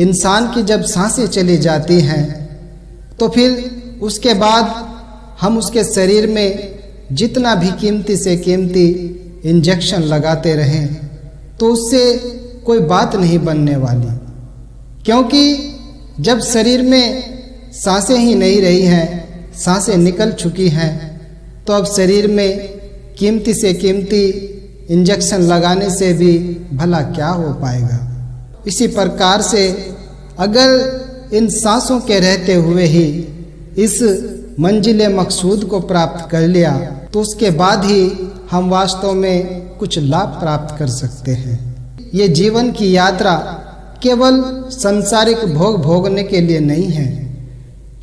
इंसान की जब सांसें चली जाती हैं तो फिर उसके बाद हम उसके शरीर में जितना भी कीमती से कीमती इंजेक्शन लगाते रहें तो उससे कोई बात नहीं बनने वाली, क्योंकि जब शरीर में सांसें ही नहीं रही हैं, सांसें निकल चुकी हैं, तो अब शरीर में कीमती से कीमती इंजेक्शन लगाने से भी भला क्या हो पाएगा। इसी प्रकार से अगर इन सांसों के रहते हुए ही इस मंजिल मकसूद को प्राप्त कर लिया तो उसके बाद ही हम वास्तव में कुछ लाभ प्राप्त कर सकते हैं। ये जीवन की यात्रा केवल सांसारिक भोग भोगने के लिए नहीं है,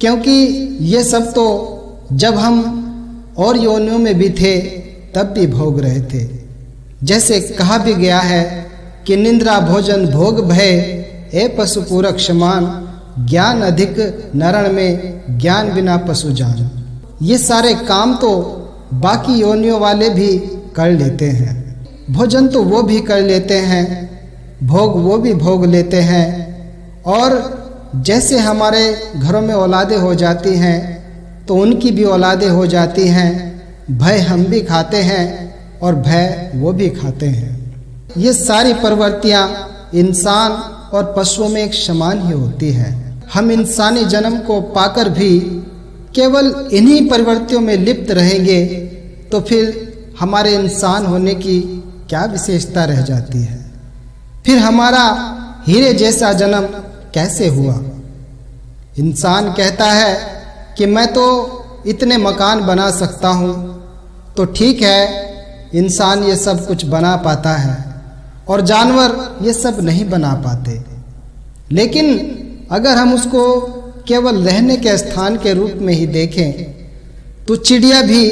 क्योंकि ये सब तो जब हम और योनियों में भी थे तब भी भोग रहे थे। जैसे कहा भी गया है कि निंद्रा भोजन भोग भय ए पशु पूरक समान, ज्ञान अधिक नरण में ज्ञान बिना पशु जान। ये सारे काम तो बाकी योनियों वाले भी कर लेते हैं, भोजन तो वो भी कर लेते हैं, भोग वो भी भोग लेते हैं, और जैसे हमारे घरों में औलादें हो जाती हैं तो उनकी भी औलादें हो जाती हैं। भय हम भी खाते हैं और भय वो भी खाते हैं। ये सारी प्रवृत्तियाँ इंसान और पशुओं में एक समान ही होती है। हम इंसानी जन्म को पाकर भी केवल इन्हीं प्रवृत्तियों में लिप्त रहेंगे तो फिर हमारे इंसान होने की क्या विशेषता रह जाती है। फिर हमारा हीरे जैसा जन्म कैसे हुआ। इंसान कहता है कि मैं तो इतने मकान बना सकता हूँ, तो ठीक है, इंसान ये सब कुछ बना पाता है और जानवर ये सब नहीं बना पाते। लेकिन अगर हम उसको केवल रहने के स्थान के रूप में ही देखें तो चिड़िया भी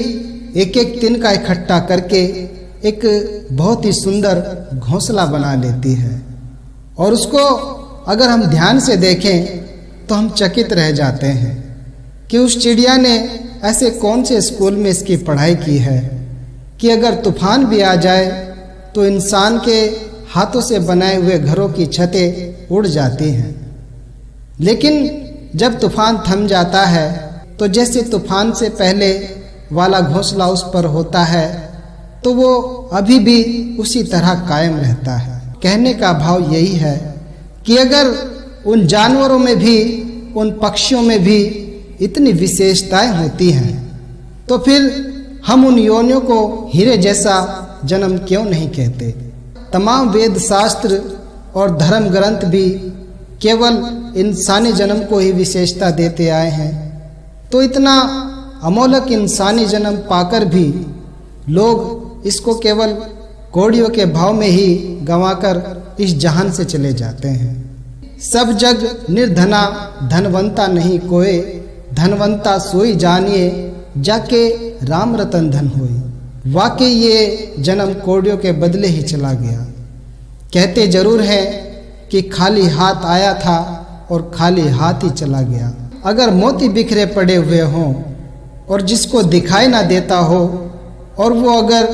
एक एक तिनका इकट्ठा करके एक बहुत ही सुंदर घोंसला बना लेती है, और उसको अगर हम ध्यान से देखें तो हम चकित रह जाते हैं कि उस चिड़िया ने ऐसे कौन से स्कूल में इसकी पढ़ाई की है कि अगर तूफान भी आ जाए तो इंसान के हाथों से बनाए हुए घरों की छतें उड़ जाती हैं। लेकिन जब तूफान थम जाता है तो जैसे तूफान से पहले वाला घोंसला उस पर होता है तो वो अभी भी उसी तरह कायम रहता है। कहने का भाव यही है कि अगर उन जानवरों में भी, उन पक्षियों में भी इतनी विशेषताएं होती हैं तो फिर हम उन योनियों को हीरे जैसा जन्म क्यों नहीं कहते। तमाम वेद शास्त्र और धर्म ग्रंथ भी केवल इंसानी जन्म को ही विशेषता देते आए हैं, तो इतना अमोलक इंसानी जन्म पाकर भी लोग इसको केवल कौड़ियों के भाव में ही गंवाकर इस जहान से चले जाते हैं। सब जग निर्धना धनवंता नहीं कोय, धनवंता सोई जानिए जाके राम रतन धन होई। वाकई ये जन्म कौड़ियों के बदले ही चला गया। कहते जरूर है कि खाली हाथ आया था और खाली हाथ ही चला गया। अगर मोती बिखरे पड़े हुए हों और जिसको दिखाई ना देता हो और वो अगर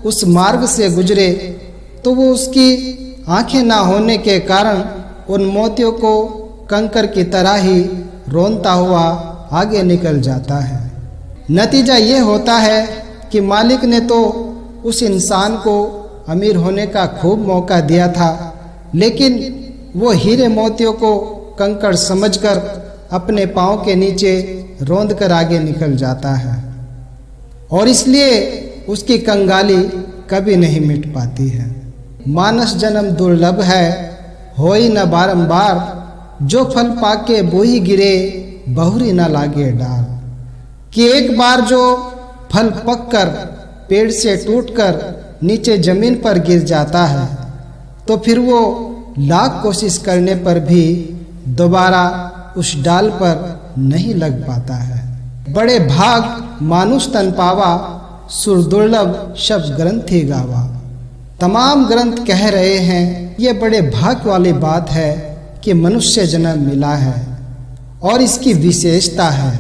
उस मार्ग से गुजरे तो वो उसकी आंखें ना होने के कारण उन मोतियों को कंकर की तरह ही रोनता हुआ आगे निकल जाता है। नतीजा ये होता है कि मालिक ने तो उस इंसान को अमीर होने का खूब मौका दिया था, लेकिन वो हीरे मोतियों को कंकड़ समझकर अपने पाँव के नीचे रोंद कर आगे निकल जाता है, और इसलिए उसकी कंगाली कभी नहीं मिट पाती है। मानस जन्म दुर्लभ है होई न बारंबार, जो फल पाके बोई गिरे बहुरी न लागे डार। कि एक बार जो फल पककर पेड़ से टूटकर नीचे जमीन पर गिर जाता है तो फिर वो लाख कोशिश करने पर भी दोबारा उस डाल पर नहीं लग पाता है। बड़े भाग मानुष तन पावा, सुर दुर्लभ शब्द ग्रंथि गावा। तमाम ग्रंथ कह रहे हैं ये बड़े भाग वाली बात है कि मनुष्य जन्म मिला है, और इसकी विशेषता है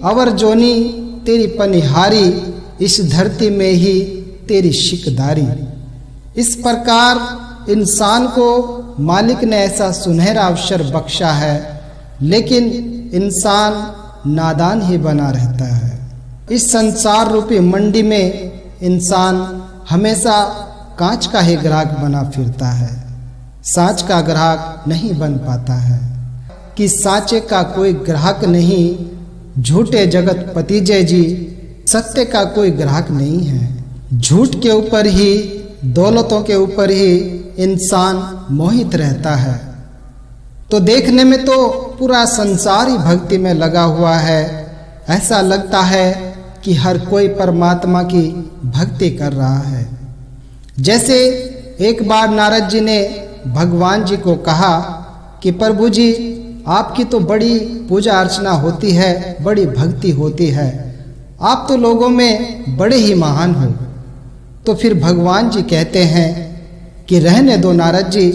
अवर जोनी तेरी पनिहारी, इस धरती में ही तेरी शिकदारी। इस प्रकार इंसान को मालिक ने ऐसा सुनहरा अवसर बख्शा है, लेकिन इंसान नादान ही बना रहता है। इस संसार रूपी मंडी में इंसान हमेशा कांच का ही ग्राहक बना फिरता है, साँच का ग्राहक नहीं बन पाता है। कि साँचे का कोई ग्राहक नहीं, झूठे जगत पति जय जी, सत्य का कोई ग्राहक नहीं है। झूठ के ऊपर ही, दौलतों के ऊपर ही इंसान मोहित रहता है। तो देखने में तो पूरा संसार ही भक्ति में लगा हुआ है, ऐसा लगता है कि हर कोई परमात्मा की भक्ति कर रहा है। जैसे एक बार नारद जी ने भगवान जी को कहा कि प्रभु जी, आपकी तो बड़ी पूजा अर्चना होती है, बड़ी भक्ति होती है, आप तो लोगों में बड़े ही महान हो। तो फिर भगवान जी कहते हैं कि रहने दो नारद जी,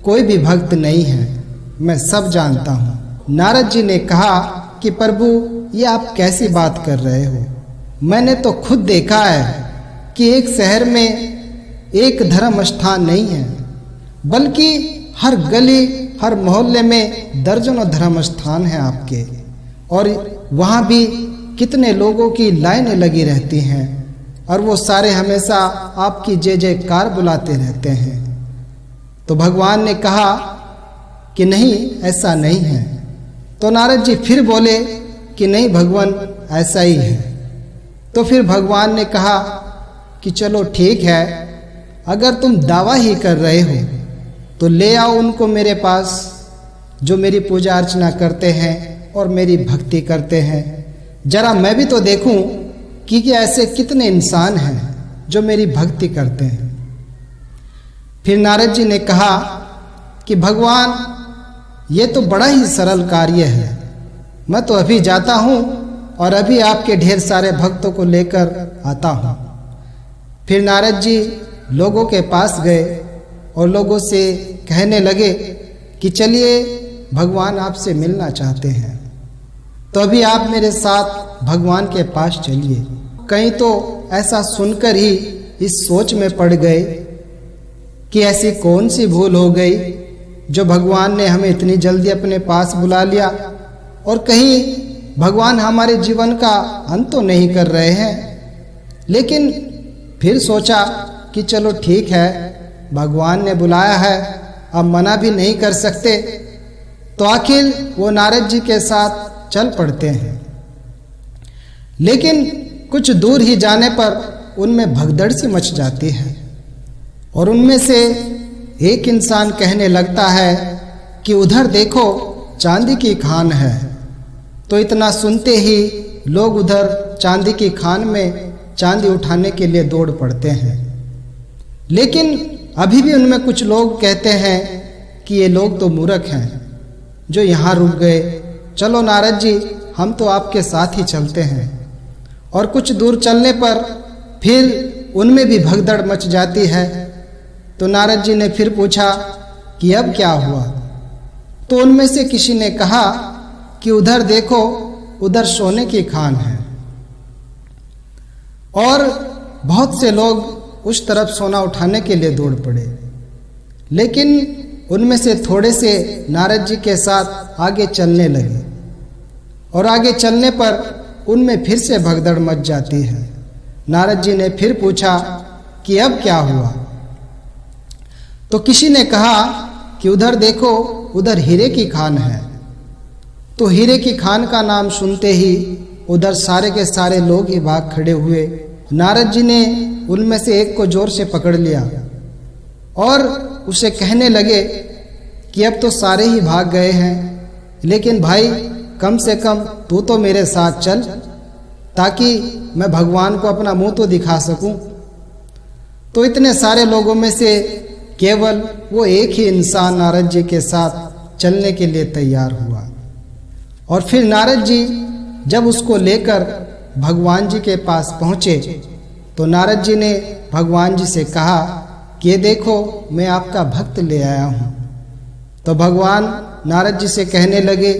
कोई भी भक्त नहीं है, मैं सब जानता हूँ। नारद जी ने कहा कि प्रभु, ये आप कैसी बात कर रहे हो? मैंने तो खुद देखा है कि एक शहर में एक धर्म स्थान नहीं है, बल्कि हर गली, हर मोहल्ले में दर्जनों धर्म स्थान हैं आपके, और वहाँ भी कितने लोगों की लाइनें लगी रहती हैं, और वो सारे हमेशा आपकी जय जयकार बुलाते रहते हैं। तो भगवान ने कहा कि नहीं, ऐसा नहीं है। तो नारद जी फिर बोले कि नहीं भगवान, ऐसा ही है। तो फिर भगवान ने कहा कि चलो ठीक है, अगर तुम दावा ही कर रहे हो तो ले आओ उनको मेरे पास, जो मेरी पूजा अर्चना करते हैं और मेरी भक्ति करते हैं। जरा मैं भी तो देखूं कि ऐसे कितने इंसान हैं जो मेरी भक्ति करते हैं। फिर नारद जी ने कहा कि भगवान, ये तो बड़ा ही सरल कार्य है, मैं तो अभी जाता हूँ और अभी आपके ढेर सारे भक्तों को लेकर आता हूँ। फिर नारद जी लोगों के पास गए और लोगों से कहने लगे कि चलिए, भगवान आपसे मिलना चाहते हैं, तो अभी आप मेरे साथ भगवान के पास चलिए। कहीं तो ऐसा सुनकर ही इस सोच में पड़ गए कि ऐसी कौन सी भूल हो गई जो भगवान ने हमें इतनी जल्दी अपने पास बुला लिया, और कहीं भगवान हमारे जीवन का अंत तो नहीं कर रहे हैं। लेकिन फिर सोचा कि चलो ठीक है, भगवान ने बुलाया है, अब मना भी नहीं कर सकते। तो आखिर वो नारद जी के साथ चल पड़ते हैं। लेकिन कुछ दूर ही जाने पर उनमें भगदड़ सी मच जाती है, और उनमें से एक इंसान कहने लगता है कि उधर देखो, चांदी की खान है। तो इतना सुनते ही लोग उधर चांदी की खान में चांदी उठाने के लिए दौड़ पड़ते हैं। लेकिन अभी भी उनमें कुछ लोग कहते हैं कि ये लोग तो मूर्ख हैं जो यहाँ रुक गए, चलो नारद जी, हम तो आपके साथ ही चलते हैं। और कुछ दूर चलने पर फिर उनमें भी भगदड़ मच जाती है। तो नारद जी ने फिर पूछा कि अब क्या हुआ? तो उनमें से किसी ने कहा कि उधर देखो, उधर सोने की खान है। और बहुत से लोग उस तरफ सोना उठाने के लिए दौड़ पड़े। लेकिन उनमें से थोड़े से नारद जी के साथ आगे चलने लगे, और आगे चलने पर उनमें फिर से भगदड़ मच जाती है। नारद जी ने फिर पूछा कि अब क्या हुआ? तो किसी ने कहा कि उधर देखो, उधर हीरे की खान है। तो हीरे की खान का नाम सुनते ही उधर सारे के सारे लोग ही भाग खड़े हुए। नारद जी ने उनमें से एक को जोर से पकड़ लिया और उसे कहने लगे कि अब तो सारे ही भाग गए हैं, लेकिन भाई कम से कम तू तो मेरे साथ चल, ताकि मैं भगवान को अपना मुंह तो दिखा सकूं। तो इतने सारे लोगों में से केवल वो एक ही इंसान नारद जी के साथ चलने के लिए तैयार हुआ। और फिर नारद जी जब उसको लेकर भगवान जी के पास पहुँचे, तो नारद जी ने भगवान जी से कहा कि ये देखो, मैं आपका भक्त ले आया हूँ। तो भगवान नारद जी से कहने लगे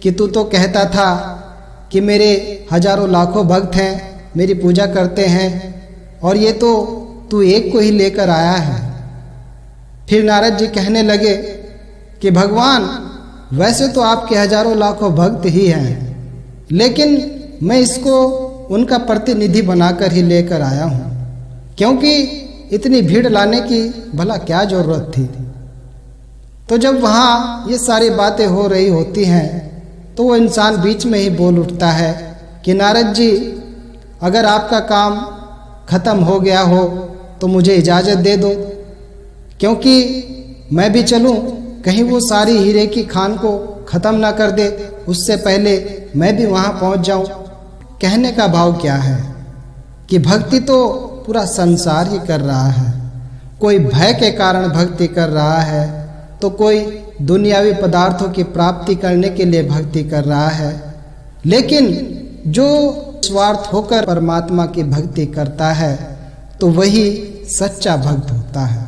कि तू तो कहता था कि मेरे हजारों लाखों भक्त हैं, मेरी पूजा करते हैं, और ये तो तू एक को ही लेकर आया है। फिर नारद जी कहने लगे कि भगवान, वैसे तो आपके हजारों लाखों भक्त ही हैं, लेकिन मैं इसको उनका प्रतिनिधि बनाकर ही लेकर आया हूँ, क्योंकि इतनी भीड़ लाने की भला क्या जरूरत थी। तो जब वहाँ ये सारी बातें हो रही होती हैं तो वो इंसान बीच में ही बोल उठता है कि नारद जी, अगर आपका काम खत्म हो गया हो तो मुझे इजाज़त दे दो, क्योंकि मैं भी चलूं, कहीं वो सारी हीरे की खान को ख़त्म ना कर दे, उससे पहले मैं भी वहाँ पहुँच जाऊँ। कहने का भाव क्या है कि भक्ति तो पूरा संसार ही कर रहा है। कोई भय के कारण भक्ति कर रहा है, तो कोई दुनियावी पदार्थों की प्राप्ति करने के लिए भक्ति कर रहा है, लेकिन जो स्वार्थ होकर परमात्मा की भक्ति करता है तो वही सच्चा भक्त होता है।